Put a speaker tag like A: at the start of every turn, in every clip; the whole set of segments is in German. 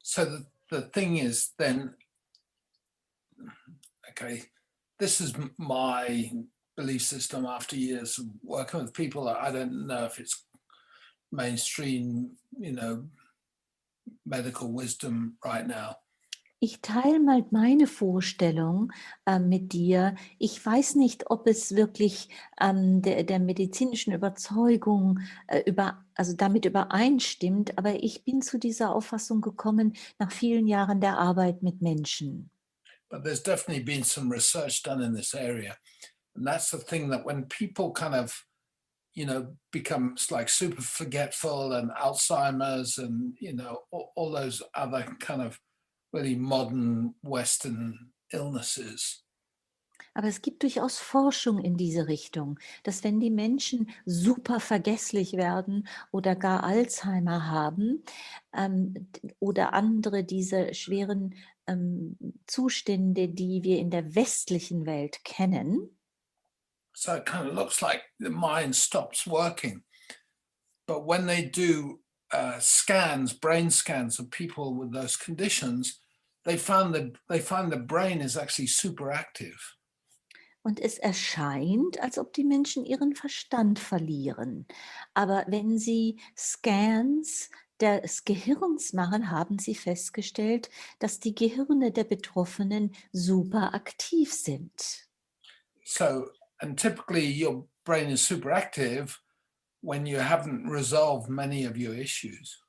A: So the thing is then, okay, this is my belief system after years of working with people. I don't know if it's mainstream, medical wisdom right now.
B: Ich teile mal meine Vorstellung mit dir. Ich weiß nicht, ob es wirklich der medizinischen Überzeugung also damit übereinstimmt, aber ich bin zu dieser Auffassung gekommen nach vielen Jahren der Arbeit mit Menschen.
A: But there's definitely been some research done in this area. And that's the thing, that when people kind of, becomes like super forgetful and Alzheimer's and, all those other kind of really modern Western illnesses.
B: Aber es gibt durchaus Forschung in diese Richtung, dass wenn die Menschen super vergesslich werden oder gar Alzheimer haben oder andere diese schweren Zustände, die wir in der westlichen Welt kennen.
A: So it kind of looks like the mind stops working. But when they do brain scans of people with those conditions, they find the brain is actually super active.
B: Und es erscheint, als ob die Menschen ihren Verstand verlieren. Aber wenn sie Scans des Gehirns machen, haben sie festgestellt, dass die Gehirne der Betroffenen super aktiv sind.
A: So, and typically your brain is super active when you haven't resolved many of your issues.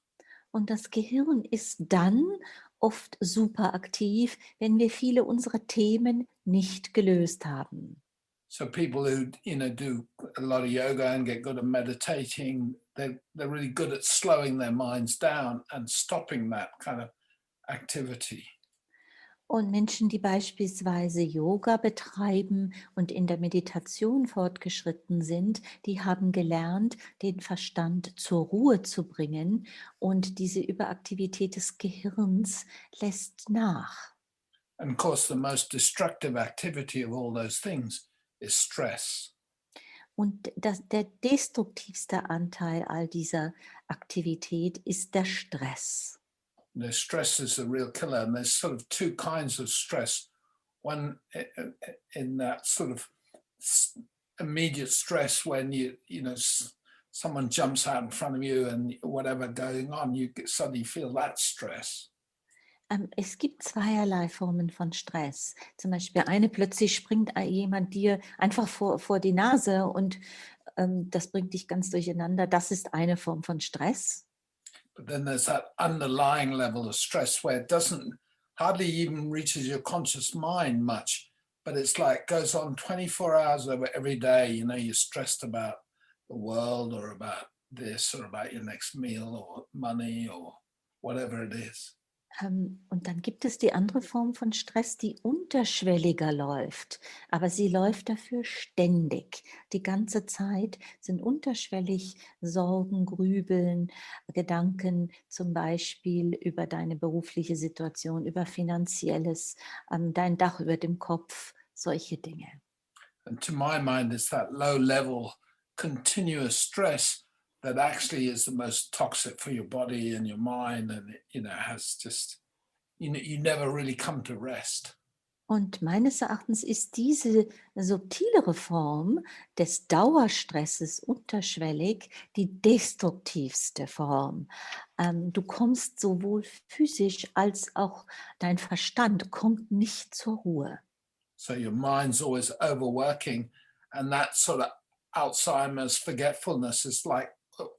B: Und das Gehirn ist dann oft super aktiv, wenn wir viele unserer Themen nicht gelöst haben.
A: So people who do a lot of yoga and get good at meditating, they're really good at slowing their minds down and stopping that kind of activity.
B: Und Menschen, die beispielsweise Yoga betreiben und in der Meditation fortgeschritten sind, die haben gelernt, den Verstand zur Ruhe zu bringen, und diese Überaktivität des Gehirns lässt nach.
A: And of course, the most destructive activity of all those things is stress.
B: Und der destruktivste Anteil all dieser Aktivität ist der Stress.
A: Stress is a real killer, and there's sort of two kinds of stress. One in that sort of immediate stress when someone jumps out in front of you and whatever going on, you suddenly feel that stress.
B: Es gibt zweierlei Formen von Stress. Zum Beispiel plötzlich springt jemand dir einfach vor die Nase und das bringt dich ganz durcheinander. Das ist eine Form von Stress.
A: But then there's that underlying level of stress where it doesn't hardly even reaches your conscious mind much, but it's like goes on 24 hours over every day. You're stressed about the world or about this or about your next meal or money or whatever it is.
B: Und dann gibt es die andere Form von Stress, die unterschwelliger läuft, aber sie läuft dafür ständig. Die ganze Zeit sind unterschwellig Sorgen, Grübeln, Gedanken zum Beispiel über deine berufliche Situation, über Finanzielles, dein Dach über dem Kopf, solche Dinge.
A: And to my mind, it's that low-level continuous stress that actually is the most toxic for your body and your mind, and has just you never really come to rest.
B: Und meines Erachtens ist diese subtilere Form des Dauerstresses unterschwellig die destruktivste Form. Du kommst sowohl physisch als auch dein Verstand kommt nicht zur Ruhe.
A: So your mind's always overworking, and that sort of Alzheimer's forgetfulness is like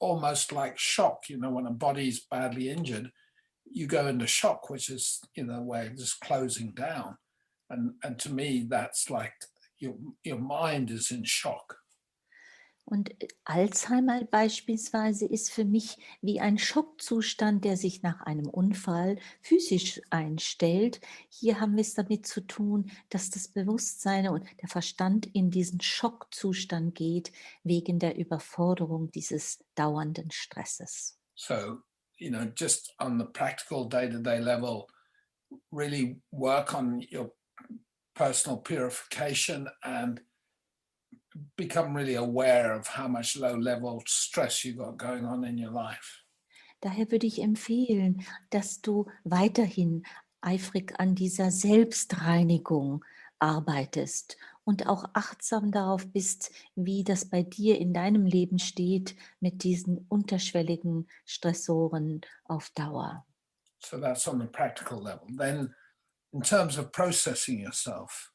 A: almost like shock. When a body's badly injured, you go into shock, which is a way of just closing down. And to me, that's like your mind is in shock.
B: Und Alzheimer beispielsweise ist für mich wie ein Schockzustand, der sich nach einem Unfall physisch einstellt. Hier haben wir es damit zu tun, dass das Bewusstsein und der Verstand in diesen Schockzustand geht, wegen der Überforderung dieses dauernden Stresses.
A: So, just on the practical day-to-day level, really work on your personal purification and become really aware of how much low-level stress you've got going on in your life.
B: Daher würde ich empfehlen, dass du weiterhin eifrig an dieser Selbstreinigung arbeitest und auch achtsam darauf bist, wie das bei dir in deinem Leben steht mit diesen unterschwelligen Stressoren auf Dauer.
A: So that's on the practical level. Then in terms of processing yourself,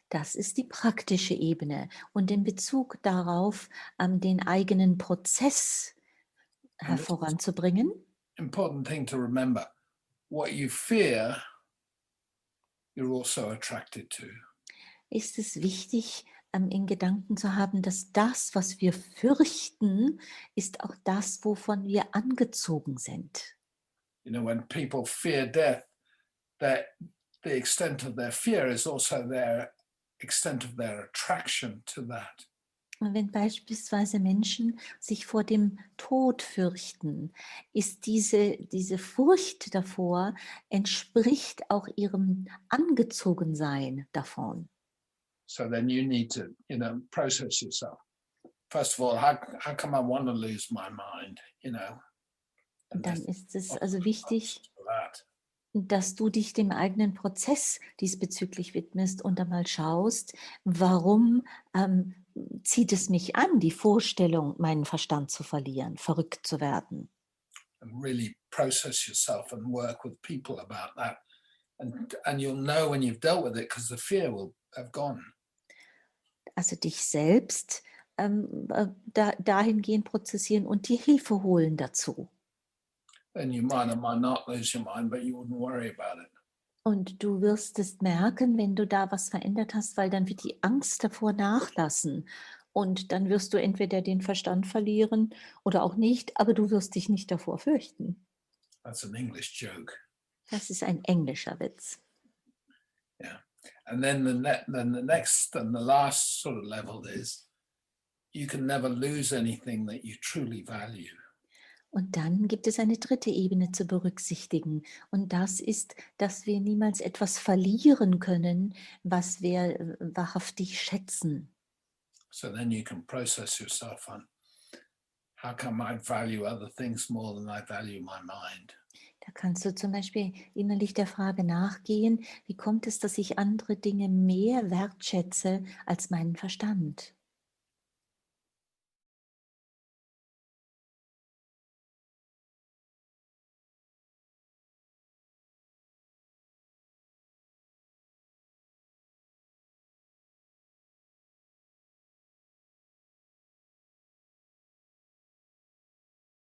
B: Das ist die praktische Ebene und in Bezug darauf, den eigenen Prozess
A: and this is
B: voranzubringen,
A: important thing to remember, what you fear, you're also attracted to.
B: ist es wichtig, in Gedanken zu haben, dass das, was wir fürchten, ist auch das, wovon wir angezogen sind.
A: You know, when people fear death, that the extent of their fear is also their extent of their attraction to that.
B: Und wenn beispielsweise Menschen sich vor dem Tod fürchten, ist diese Furcht davor, entspricht auch ihrem Angezogensein davon.
A: So then you need to, you know, process yourself. First of all, how come I want to lose my mind, you know?
B: Und
A: And
B: dann
A: there's
B: ist es
A: lots
B: also
A: of
B: wichtig,
A: answers for that.
B: dass du dich dem eigenen Prozess diesbezüglich widmest und einmal schaust, warum zieht es mich an, die Vorstellung, meinen Verstand zu verlieren, verrückt zu werden.
A: And really process yourself and work with people about that. And you'll know when you've dealt with it because the fear will have gone.
B: Also dich selbst dahingehend prozessieren und dir Hilfe holen dazu.
A: Then you might or might not lose your mind, but you wouldn't worry about it.
B: Und du wirst es merken, wenn du da was verändert hast, weil dann wird die Angst davor nachlassen. Und dann wirst du entweder den Verstand verlieren oder auch nicht, aber du wirst dich nicht davor fürchten.
A: That's an English joke.
B: Das ist ein englischer Witz.
A: Yeah. And then then the next and the last sort of level is you can never lose anything that you truly value.
B: Und dann gibt es eine dritte Ebene zu berücksichtigen. Und das ist, dass wir niemals etwas verlieren können, was wir wahrhaftig schätzen.
A: So then you can process yourself on how come I value other things more than I value my mind?
B: Da kannst du zum Beispiel innerlich der Frage nachgehen, wie kommt es, dass ich andere Dinge mehr wertschätze als meinen Verstand?